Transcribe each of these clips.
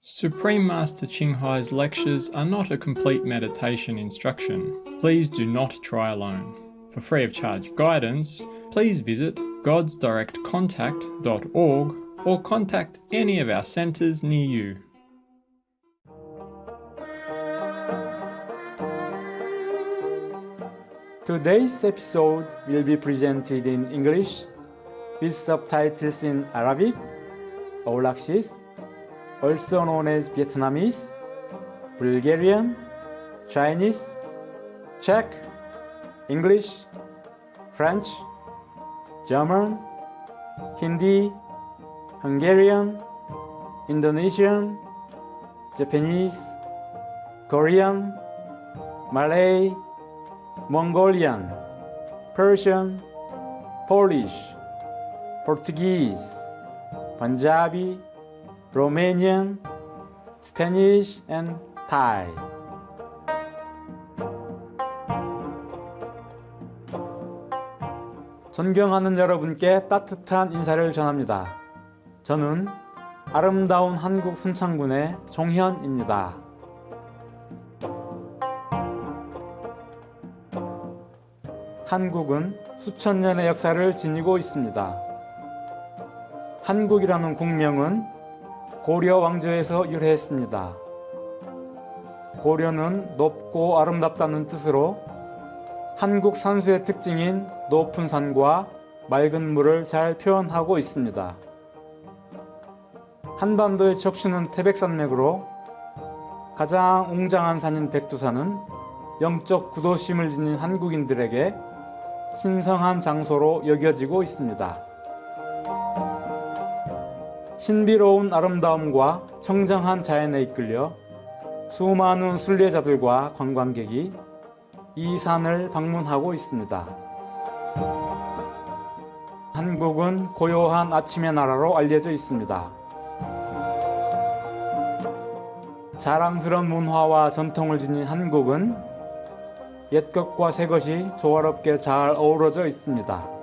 Supreme Master Qinghai's lectures are not a complete meditation instruction. Please do not try alone. For free of charge guidance, please visit godsdirectcontact.org or contact any of our centers near you. Today's episode will be presented in English with subtitles in Arabic, Aulacese, also known as Vietnamese, Bulgarian, Chinese, Czech, English, French, German, Hindi, Hungarian, Indonesian, Japanese, Korean, Malay, Mongolian, Persian, Polish, Portuguese, Punjabi, Romanian, Spanish, and Thai. 존경하는 여러분께 따뜻한 인사를 전합니다. 저는 아름다운 한국 순창군의 종현입니다. 한국은 수천 년의 역사를 지니고 있습니다. 한국이라는 국명은 고려 왕조에서 유래했습니다. 고려는 높고 아름답다는 뜻으로 한국 산수의 특징인 높은 산과 맑은 물을 잘 표현하고 있습니다. 한반도의 척추는 태백산맥으로 가장 웅장한 산인 백두산은 영적 구도심을 지닌 한국인들에게 신성한 장소로 여겨지고 있습니다. 신비로운 아름다움과 청정한 자연에 이끌려 수많은 순례자들과 관광객이 이 산을 방문하고 있습니다. 한국은 고요한 아침의 나라로 알려져 있습니다. 자랑스러운 문화와 전통을 지닌 한국은 옛것과 새것이 조화롭게 잘 어우러져 있습니다.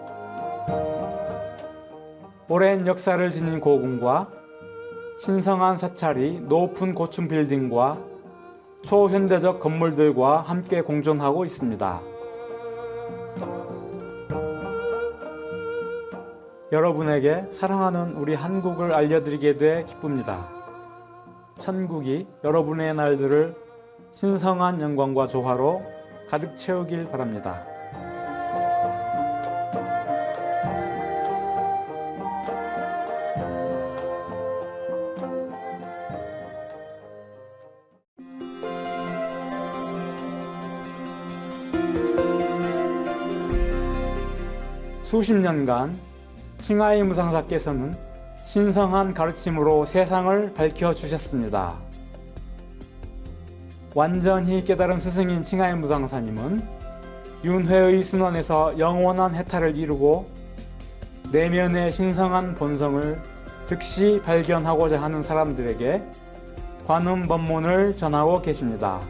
오랜 역사를 지닌 고궁과 신성한 사찰이 높은 고층 빌딩과 초현대적 건물들과 함께 공존하고 있습니다. 여러분에게 사랑하는 우리 한국을 알려드리게 돼 기쁩니다. 천국이 여러분의 날들을 신성한 영광과 조화로 가득 채우길 바랍니다. 수십 년간 칭하이 무상사께서는 신성한 가르침으로 세상을 밝혀주셨습니다. 완전히 깨달은 스승인 칭하이 무상사님은 윤회의 순환에서 영원한 해탈을 이루고 내면의 신성한 본성을 즉시 발견하고자 하는 사람들에게 관음법문을 전하고 계십니다.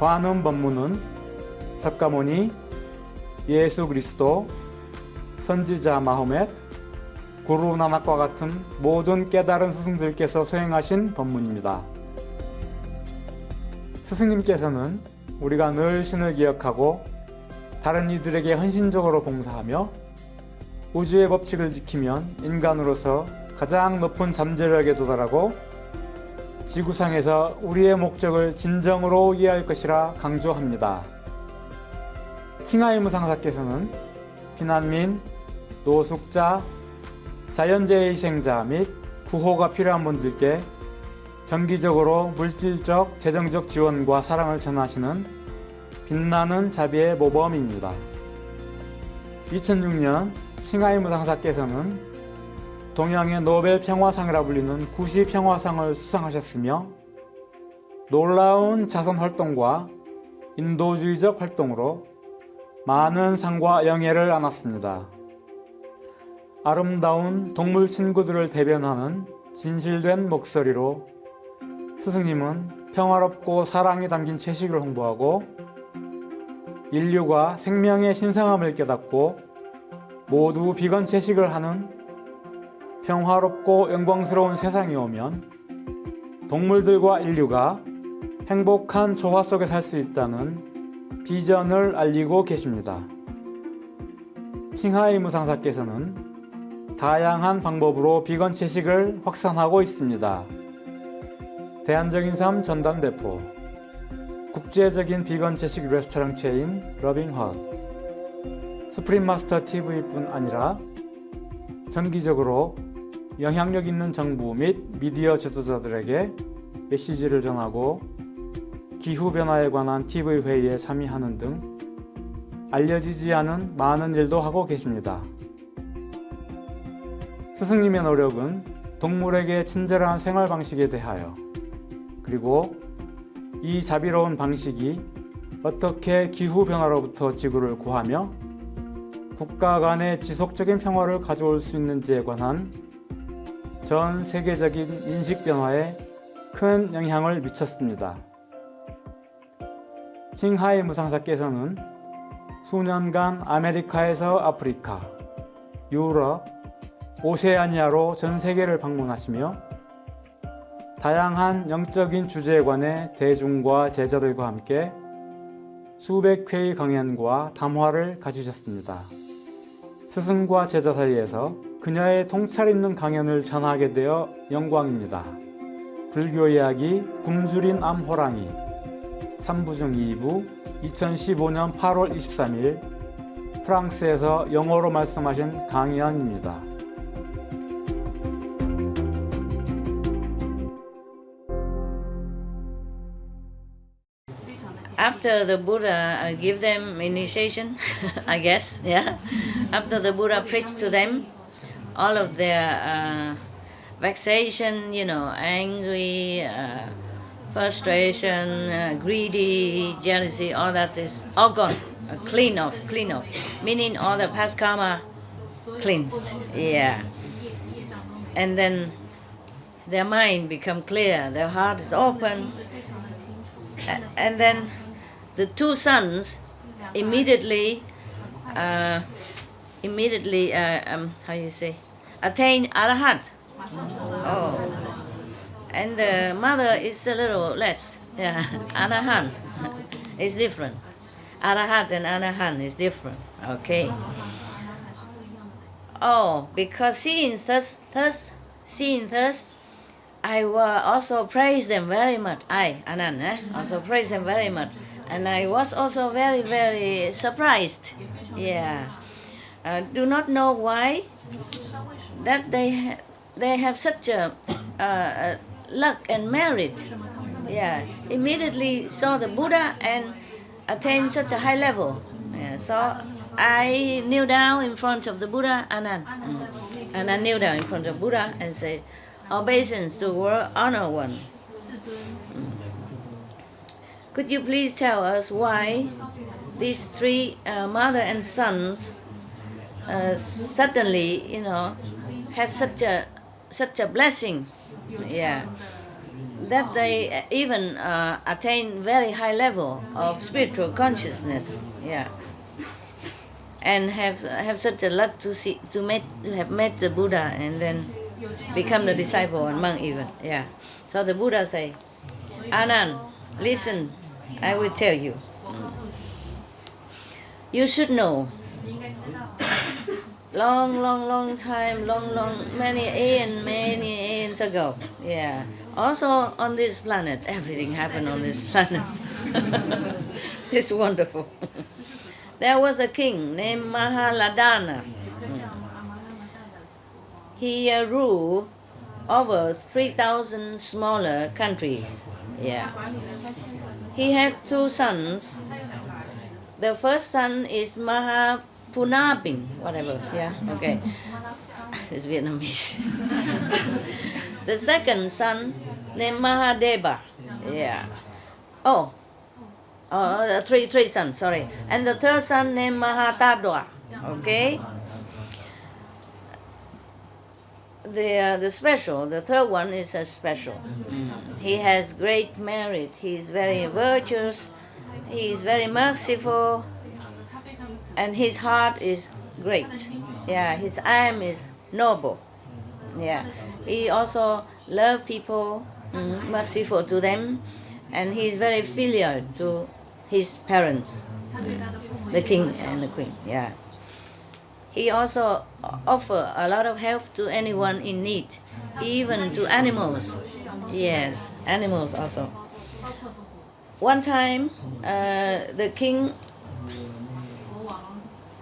관음법문은 석가모니, 예수 그리스도, 선지자 마호멧, 구루 나낙과 같은 모든 깨달은 스승들께서 수행하신 법문입니다. 스승님께서는 우리가 늘 신을 기억하고 다른 이들에게 헌신적으로 봉사하며 우주의 법칙을 지키면 인간으로서 가장 높은 잠재력에 도달하고 지구상에서 우리의 목적을 진정으로 이해할 것이라 강조합니다. 칭하이 무상사께서는 비난민, 노숙자, 자연재해 희생자 및 구호가 필요한 분들께 정기적으로 물질적, 재정적 지원과 사랑을 전하시는 빛나는 자비의 모범입니다. 2006년 칭하이 무상사께서는 동양의 노벨 평화상이라 불리는 구시 평화상을 수상하셨으며 놀라운 자선 활동과 인도주의적 활동으로 많은 상과 영예를 안았습니다. 아름다운 동물 친구들을 대변하는 진실된 목소리로 스승님은 평화롭고 사랑이 담긴 채식을 홍보하고 인류가 생명의 신성함을 깨닫고 모두 비건 채식을 하는 평화롭고 영광스러운 세상이 오면 동물들과 인류가 행복한 조화 속에 살 수 있다는 비전을 알리고 계십니다. 칭하이 무상사께서는 다양한 방법으로 비건 채식을 확산하고 있습니다. 대안적인 삶 전담대표, 국제적인 비건 채식 레스토랑 체인 러빙헛, 수프림마스터 TV뿐 아니라 정기적으로 영향력 있는 정부 및 미디어 지도자들에게 메시지를 전하고 기후변화에 관한 TV 회의에 참여하는 등 알려지지 않은 많은 일도 하고 계십니다. 스승님의 노력은 동물에게 친절한 생활 방식에 대하여, 그리고 이 자비로운 방식이 어떻게 기후변화로부터 지구를 구하며 국가 간의 지속적인 평화를 가져올 수 있는지에 관한 전 세계적인 인식 변화에 큰 영향을 미쳤습니다. 칭하이 무상사께서는 수년간 아메리카에서 아프리카, 유럽, 오세아니아로 전 세계를 방문하시며 다양한 영적인 주제에 관해 대중과 제자들과 함께 수백 회의 강연과 담화를 가지셨습니다. 스승과 제자 사이에서 그녀의 통찰 있는 강연을 전하게 되어 영광입니다. 불교 이야기 굶주린 암호랑이 3부 중 2부 2015년 8월 23일 프랑스에서 영어로 말씀하신 강연입니다. After the Buddha give them initiation, I guess, yeah. After the Buddha preached to them, all of their vexation, angry, frustration, greedy, jealousy, all that is all gone, clean off, meaning all the past karma cleansed, yeah. And then their mind become clear, their heart is open, and then the two sons immediately attain arahant. Oh, and the mother is a little less. Yeah, arahant is different. Arahant and arahant is different. Okay. Oh, because seeing thirst, I will also praise them very much. Anand, also praise them very much. And I was also very, very surprised. Yeah. Do not know why that they have such a luck and merit. Yeah. Immediately saw the Buddha and attained such a high level. Yeah. So I kneel down in front of the Buddha, Anand. And I kneel down in front of Buddha and say, obeisance to world honor one. Could you please tell us why these three mother and sons suddenly, had such a blessing, yeah, that they even attain very high level of spiritual consciousness, yeah, and have such a luck to have met the Buddha and then become the disciple and monk even, yeah. So the Buddha say, Anand, listen, I will tell you. You should know. Long time, many aeons ago. Yeah. Also on this planet, everything happened on this planet. It's wonderful. There was a king named Mahaladana. He ruled over 3,000 smaller countries. Yeah. He had two sons. The first son is Mahapunapin, whatever. Yeah, okay. It's Vietnamese. The second son named Mahadeva. Yeah. Three sons, sorry. And the third son named Mahatadwa. Okay. The third one is a special. He has great merit. He is very virtuous. He is very merciful. And his heart is great. Yeah, his aim is noble. Yeah. He also loves people merciful to them, and he is very filial to his parents, the king and the queen. Yeah. He also offer a lot of help to anyone in need, even to animals. Yes, animals also. One time, the king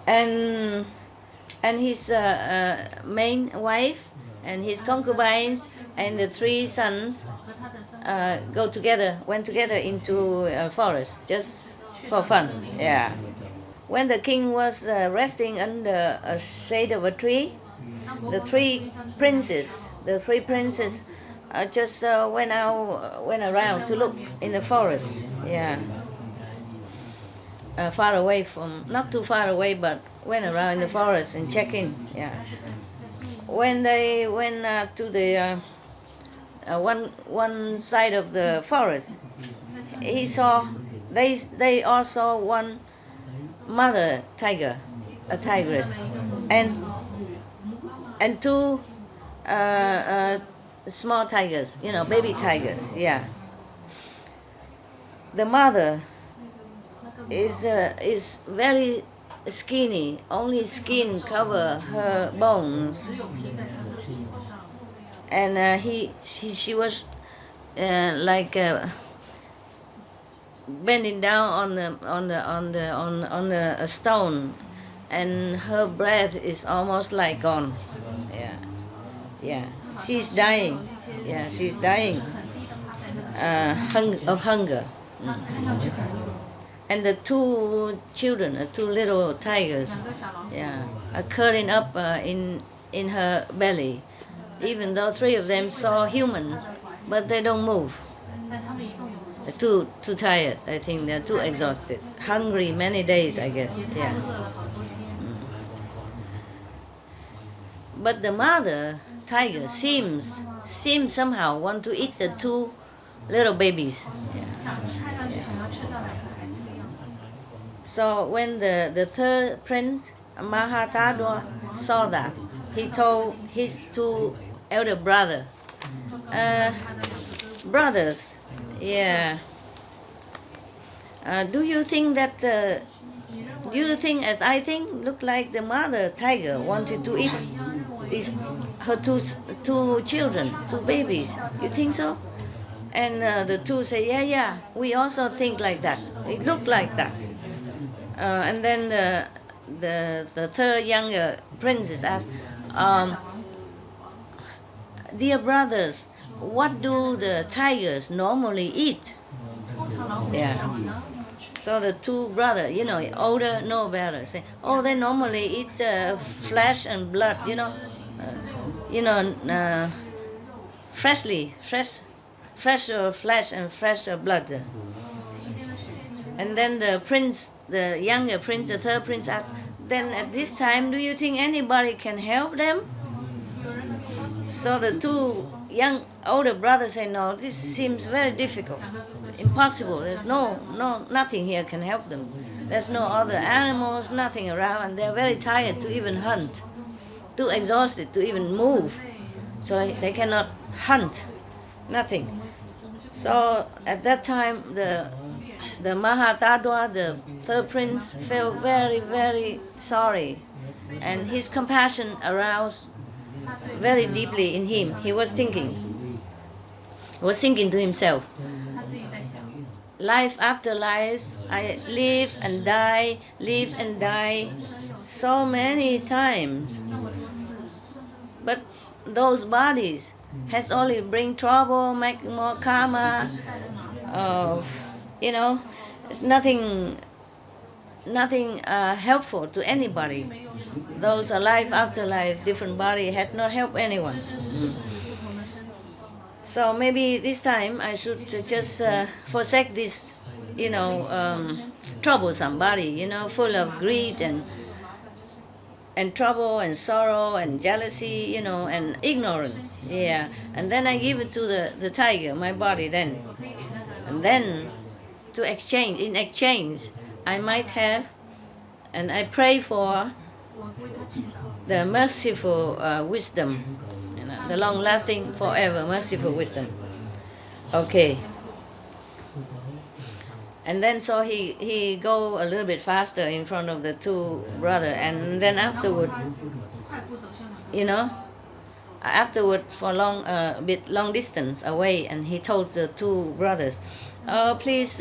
and his main wife and his concubines and the 3 sons went together into a forest just for fun. Yeah. When the king was resting under a shade of a tree, the 3 princes just went around to look in the forest. Yeah. Far away from, not too far away, but went around in the forest and check in. Yeah. When they went to the one side of the forest, they all saw one mother tiger, a tigress, and 2 small tigers, baby tigers. Yeah. The mother is very skinny, only skin cover her bones, and she was like bending down on a stone, and her breath is almost like gone. Yeah, she's dying. Yeah, she's dying of hunger. And the 2 children, the 2 little tigers, are curling up in her belly, even though 3 of them saw humans, but they don't move. They're too tired, I think. They're too exhausted. Hungry many days, I guess. Yeah. But the mother tiger seems somehow want to eat the 2 little babies. Yeah. So when the 3rd prince, Mahatadwa, saw that, he told his 2 elder brothers, do you think as I think? Look like the mother tiger wanted to eat her 2 children, 2 babies. You think so? And the 2 say, yeah, we also think like that. It looked like that. And then the 3rd younger princess asked, dear brothers, what do the tigers normally eat? Yeah. So the 2 brothers, older, know better, say, they normally eat flesh and blood, fresher flesh and fresher blood. And then the younger prince, the 3rd prince asked, then at this time, do you think anybody can help them? So the 2 older brothers say, no, this seems very difficult, impossible. There's nothing here can help them. There's no other animals, nothing around, and they're very tired to even hunt, too exhausted to even move. So they cannot hunt, nothing. So at that time, the Mahatadwa, the 3rd prince, felt very, very sorry, and his compassion aroused very deeply in him. He was thinking to himself, life after life, I live and die so many times. But those bodies has only bring trouble, make more karma. It's nothing helpful to anybody. Those are life after life, different body, had not helped anyone. So maybe this time I should just forsake this, troublesome body, full of greed and trouble and sorrow and jealousy, and ignorance. Yeah, and then I give it to the tiger, my body then. And then in exchange, I might have, and I pray for the merciful wisdom, the long-lasting, forever merciful wisdom. Okay. And then so he go a little bit faster in front of the two brother, and then afterward, afterward for a bit long distance away, and he told the two brothers, "Oh, please,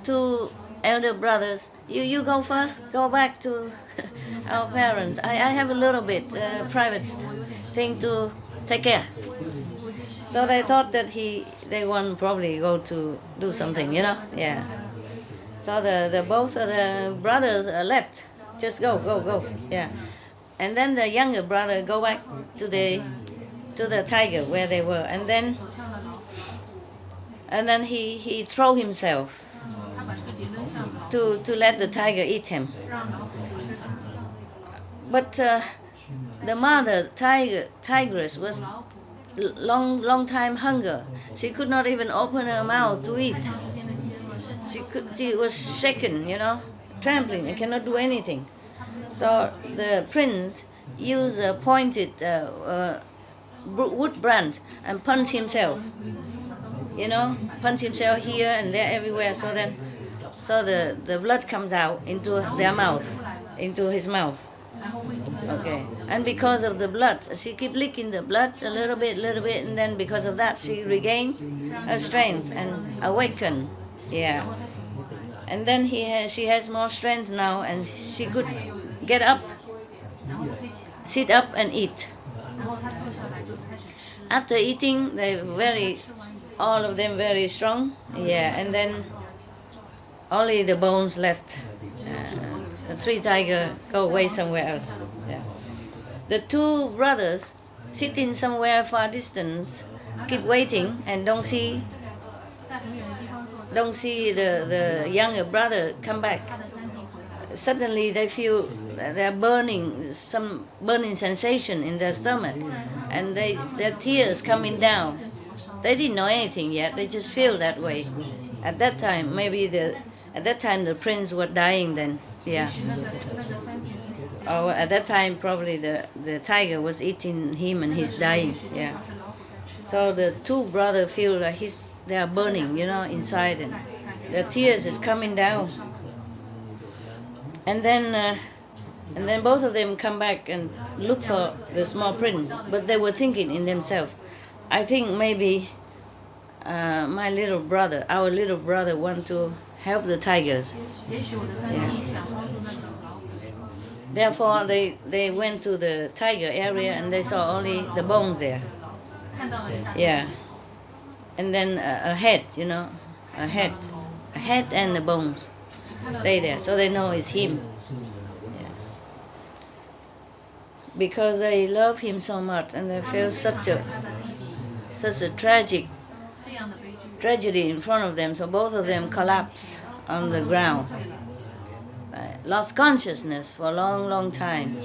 two elder brothers, you go first. Go back to our parents. I have a little bit private thing to take care." So they thought that they want probably go to do something, yeah. So the both of the brothers left. Just go, yeah. And then the younger brother go back to the tiger where they were, and then he throw himself to let the tiger eat him. But the mother tigress was long time hunger. She could not even open her mouth to eat. She was shaken, trembling and cannot do anything. So the prince used a pointed wood branch and punched himself. Punch himself here and there everywhere. So the blood comes out into their mouth, into his mouth. Okay, and because of the blood, she keep licking the blood a little bit, and then because of that, she regained her strength and awakened. Yeah, and then she has more strength now, and she could get up, sit up, and eat. After eating, all of them very strong. Yeah, and then only the bones left. The three tigers go away somewhere else. Yeah. The two brothers sitting somewhere far distance, keep waiting and don't see the younger brother come back. Suddenly they feel they're some burning sensation in their stomach, and their tears coming down. They didn't know anything yet. They just feel that way. At that time, the prince was dying then. Yeah. Or at that time, probably the tiger was eating him and he's dying. Yeah. So the two brothers feel like they are burning, inside, and the tears is coming down. And then both of them come back and look for the small prince. But they were thinking in themselves, I think maybe our little brother want to help the tigers. Yeah. Therefore, they went to the tiger area and they saw only the bones there. Yeah. And then a head, a head and the bones stay there. So they know it's him. Yeah. Because they love him so much and they feel such a tragedy in front of them. So both of them collapsed on the ground. Lost consciousness for a long time.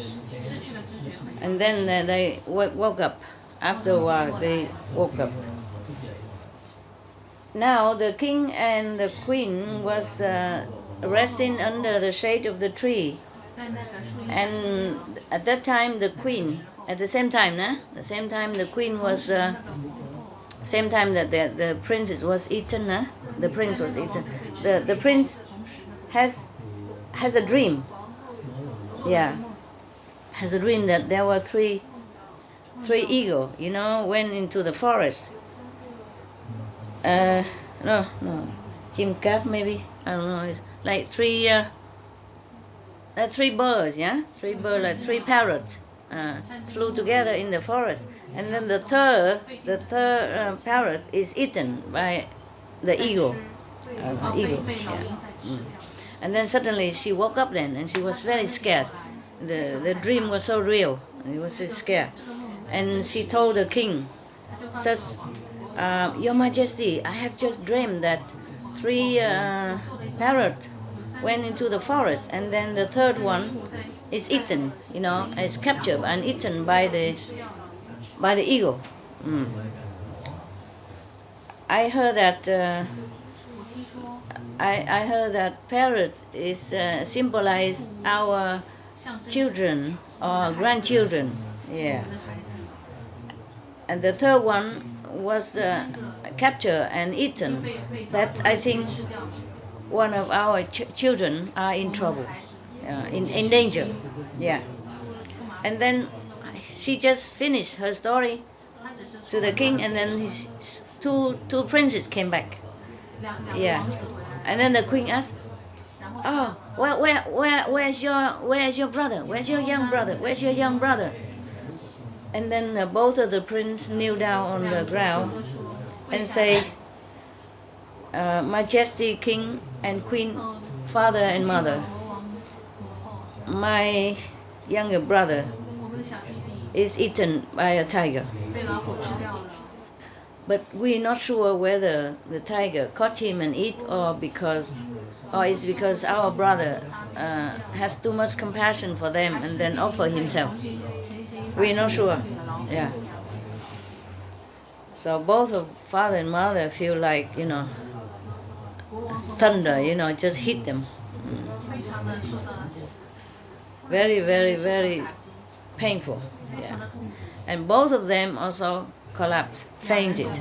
And then they woke up. After a while, they woke up. Now the king and the queen was resting under the shade of the tree. And at that time, the queen, at the same time, the queen was, same time that the prince was eaten, the prince was eaten. The prince has a dream. Yeah, has a dream that there were three eagles, went into the forest. No, Jim Cap maybe, I don't know. It's like three birds, yeah, like three parrots flew together in the forest, and then the third parrot is eaten by the eagle. Yeah. And then suddenly she woke up then, and she was very scared. The dream was so real, and she was so scared. And she told the king, says, Your Majesty, I have just dreamed that three parrots went into the forest, and then the third one is eaten, is captured and eaten by the eagle. I heard that I heard that parrot is symbolize our children or grandchildren. Yeah. And the third one was captured and eaten, that I think one of our children are in trouble, in danger. Yeah. And then she just finished her story to the king, and then his two princes came back. Yeah. And then the queen asked, "Oh, where's your brother? Where's your young brother? Where's your young brother?" And then both of the princes kneel down on the ground and say, "Majesty, king and queen, father and mother, my younger brother is eaten by a tiger. But we're not sure whether the tiger caught him and eat, or it's because our brother has too much compassion for them and then offer himself. We're not sure." Yeah. So both of father and mother feel like, thunder, just hit them. Very, very, very painful. Yeah. And both of them also collapsed, fainted.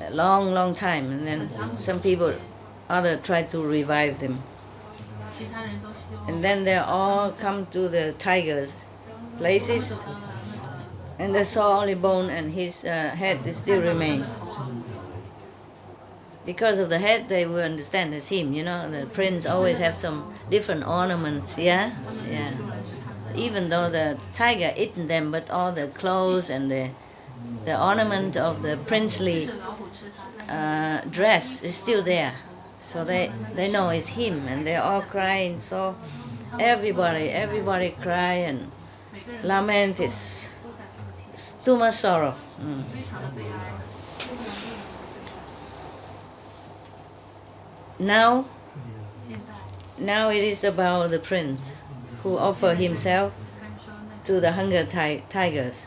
A long, long time. And then some other tried to revive them. And then they all come to the tiger's places, and they saw only bone, and his head still remained. Because of the head, they will understand it's him, The prince always have some different ornaments, yeah? Yeah. Even though the tiger eaten them, but all the clothes and the ornament of the princely dress is still there. So they know it's him, and they're all crying. So everybody cry and lament. It's too much sorrow. Now it is about the prince who offered himself to the hunger tigers.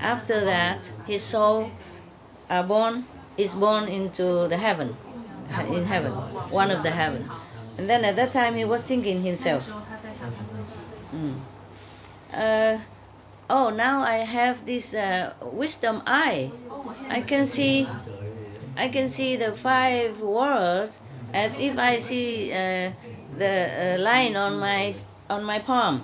After that, his soul is born into the heaven, one of the heaven. And then at that time he was thinking himself, now I have this wisdom eye. I can see the 5 worlds as if I see the line on my palm.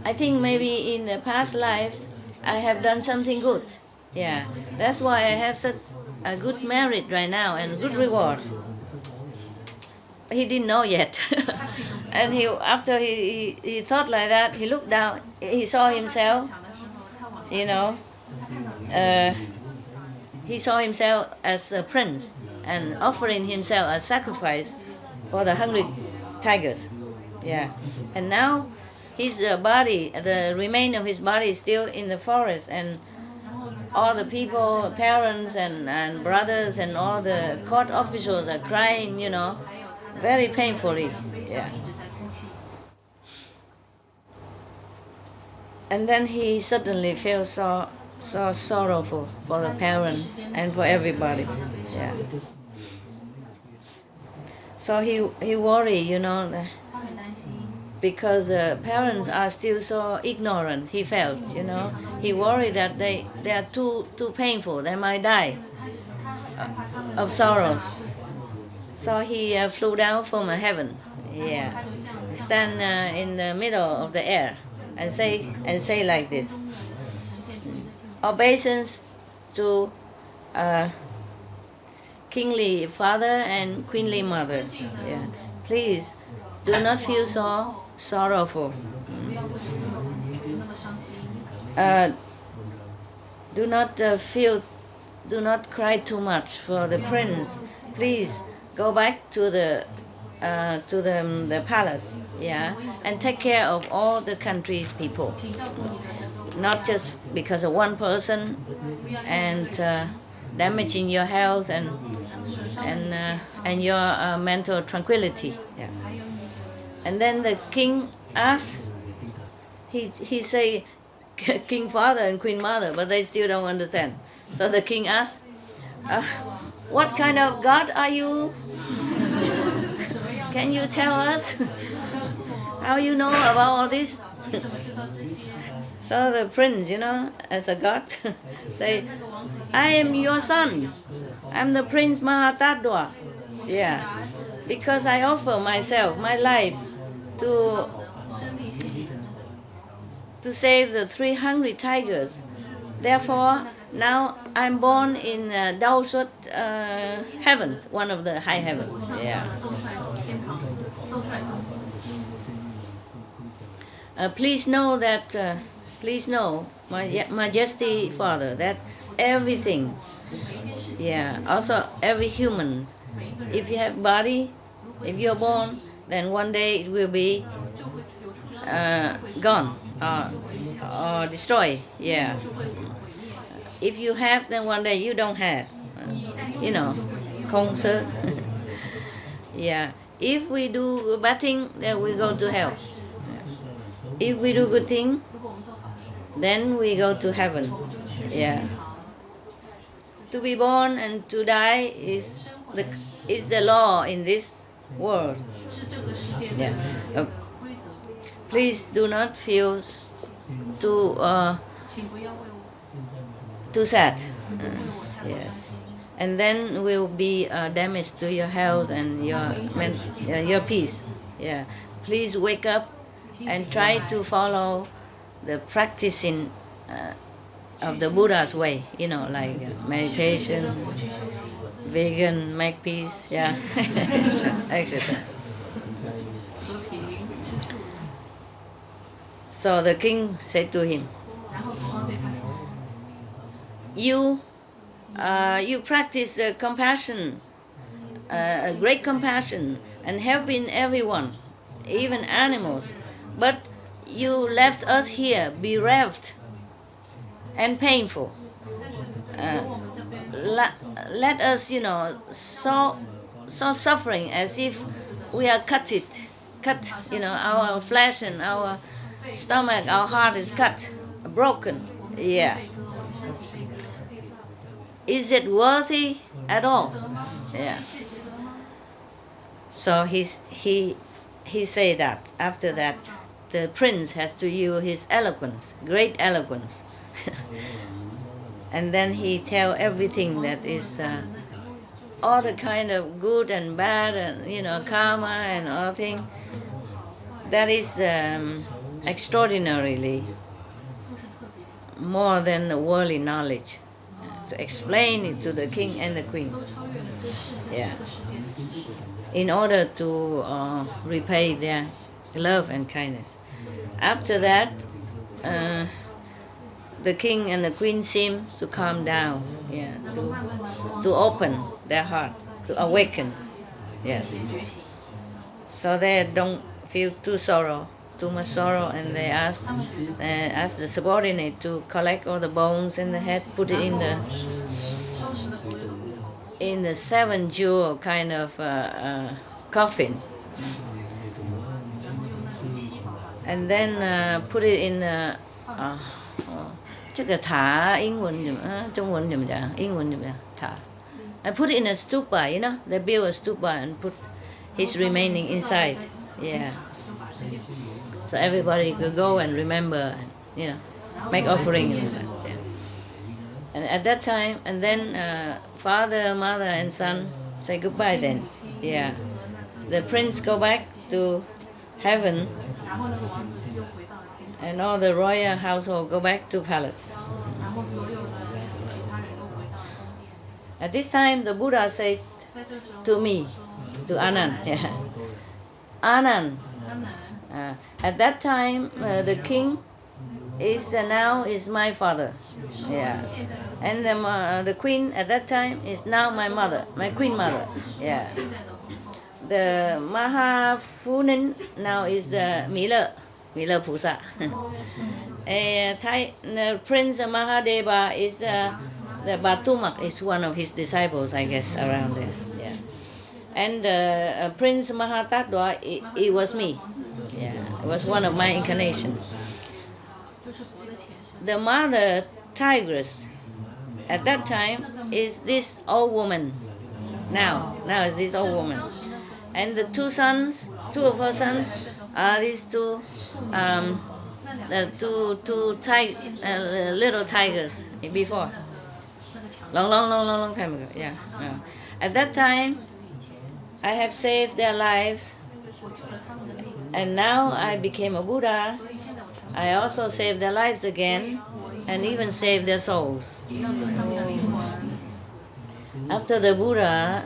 I think maybe in the past lives I have done something good. Yeah, that's why I have such a good merit right now and good reward. He didn't know yet. And after he thought like that, he looked down, he saw himself, he saw himself as a prince and offering himself as sacrifice for the hungry tigers. Yeah. And now his body, the remain of his body is still in the forest, and all the people, parents and brothers and all the court officials are crying, very painfully. Yeah. And then he suddenly feels so sorrowful for the parents and for everybody. Yeah. So he worried, because parents are still so ignorant. He felt, he worried that they are too painful. They might die of sorrows. So he flew down from heaven. Yeah, stand in the middle of the air and say like this: obeisance to kingly father and queenly mother. Yeah. Please do not feel so sorrowful. Do not cry too much for the prince. Please go back to the palace, yeah, and take care of all the country's people. Not just because of one person and damaging your health and your mental tranquility. Yeah. And then the king asked. He say, King father and queen mother, but they still don't understand. So the king asked, "What kind of God are you? Can you tell us how you know about all this?" So the prince, as a god, say, I am your son. I'm the Prince Mahatadwa. Yeah. Because I offer myself, my life, to save the 3 hungry tigers. Therefore, now I'm born in Daosut heavens, one of the high heavens. Yeah. Please know that, my Majesty Father, that everything, also every human, if you have body, if you're born, then one day it will be gone or destroyed. Yeah. If you have, then one day you don't have. Không sơ. Yeah. If we do bad thing, then we go to hell. If we do good thing, then we go to heaven. Yeah. To be born and to die is the law in this world. Yeah. Please do not feel too sad. Yes. And then will be damage to your health and your peace. Yeah. Please wake up and try to follow the practicing of the Buddha's way, like meditation, vegan, make peace, yeah, etc. So the king said to him, you practice compassion, great compassion, and helping everyone, even animals, but you left us here bereft and painful. Let us, so suffering as if we are cut, our flesh and our stomach, our heart is cut, broken. Yeah. Is it worthy at all? Yeah. So he said that after that, the prince has to use his eloquence, great eloquence. And then he tell everything that is all the kind of good and bad and karma and all things. That is extraordinarily more than the worldly knowledge to explain it to the king and the queen. Yeah. In order to repay their love and kindness. After that, the king and the queen seem to calm down, to open their heart, to awaken, yes. So they don't feel too much sorrow, and they ask the subordinate to collect all the bones in the head, put it in the 7-jewel kind of coffin, and then put it in the 这个塔英文怎么中文怎么讲？英文怎么讲？塔。I put it in a stupa, they build a stupa and put his remaining inside. Yeah. So everybody could go and remember, make offering. And at that time, and then father, mother, and son say goodbye. Then, yeah, the prince go back to heaven. And all the royal household go back to palace. At this time, the Buddha said to me, to Anand, Anand, at that time, the king is now is my father, and the queen at that time is now my mother, my queen mother, The Mahafunin now is the Mila Pusa. The Prince Mahadeva is the Batumak is one of his disciples, I guess, around there. Yeah. And Prince Mahatadwa, it was me. Yeah, it was one of my incarnations. The mother tigress at that time is this old woman. Now is this old woman. And the two of her sons are these two two little tigers before. Long time ago. Yeah. At that time, I have saved their lives, and now I became a Buddha. I also saved their lives again, and even saved their souls. After the Buddha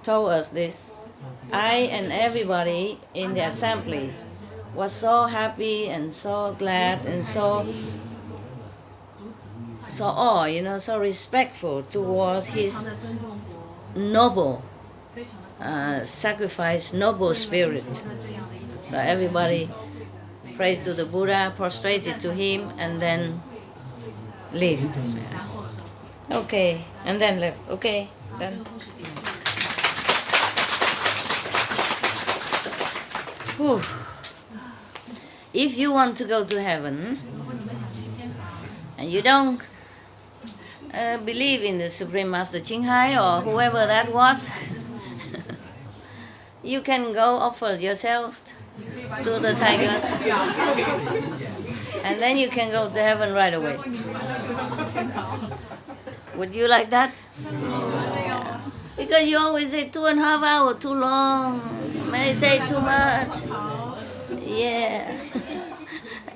told us this, I and everybody in the assembly was so happy and so glad and so so respectful towards his noble sacrifice, noble spirit. So everybody praised to the Buddha, prostrated to him, and then left. Okay, and then left. Okay, then. Whew. If you want to go to heaven, and you don't believe in the Supreme Master Qinghai or whoever that was, you can go offer yourself to the tigers, and then you can go to heaven right away. Would you like that? Yeah. Because you always say 2.5 hours too long, meditate too much. Yeah.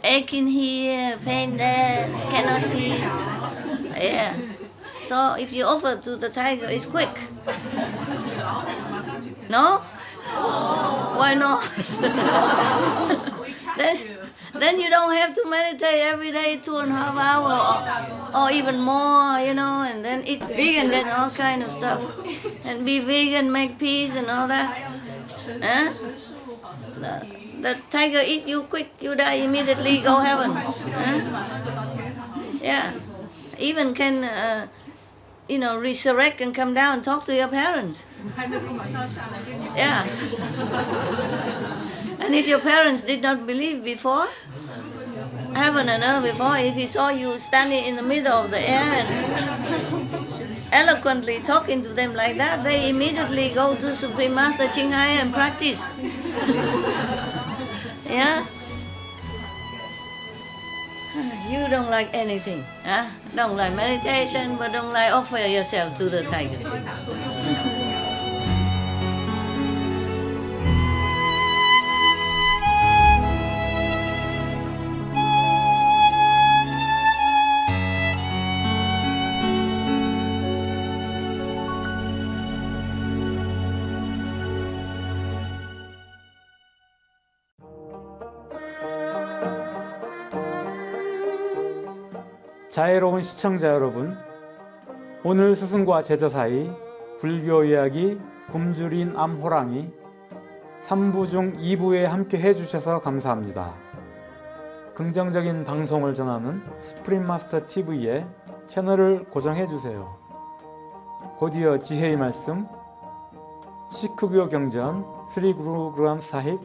Aching here, pain there, cannot see it. Yeah. So if you offer to the tiger, it's quick. No? Why not? then you don't have to meditate every day 2.5 hours or even more, and then eat vegan and all kind of stuff. And be vegan, make peace and all that. Huh? The tiger eat you quick, you die immediately, go heaven. Yeah. Even can, resurrect and come down and talk to your parents. Yeah. And if your parents did not believe before, heaven and earth before, if he saw you standing in the middle of the air and eloquently talking to them like that, they immediately go to Supreme Master Qinghai and practice. Yeah? You don't like anything, huh? Don't like meditation, but don't like offer yourself to the tiger. 자애로운 시청자 여러분, 오늘 스승과 제자 사이 불교 이야기 굶주린 암호랑이 3부 중 2부에 함께 해주셔서 감사합니다. 긍정적인 방송을 전하는 수프림 마스터 TV에 채널을 고정해주세요. 곧이어 지혜의 말씀, 시크교 경전 스리 구루 그란트 사힙,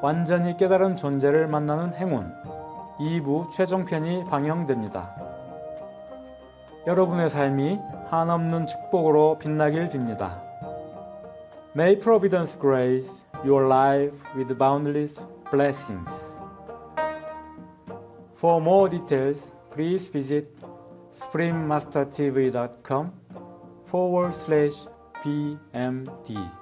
완전히 깨달은 존재를 만나는 행운 2부 최종편이 방영됩니다. 여러분의 삶이 한없는 축복으로 빛나길 빕니다. May Providence grace your life with boundless blessings. For more details, please visit suprememastertv.com/BMD.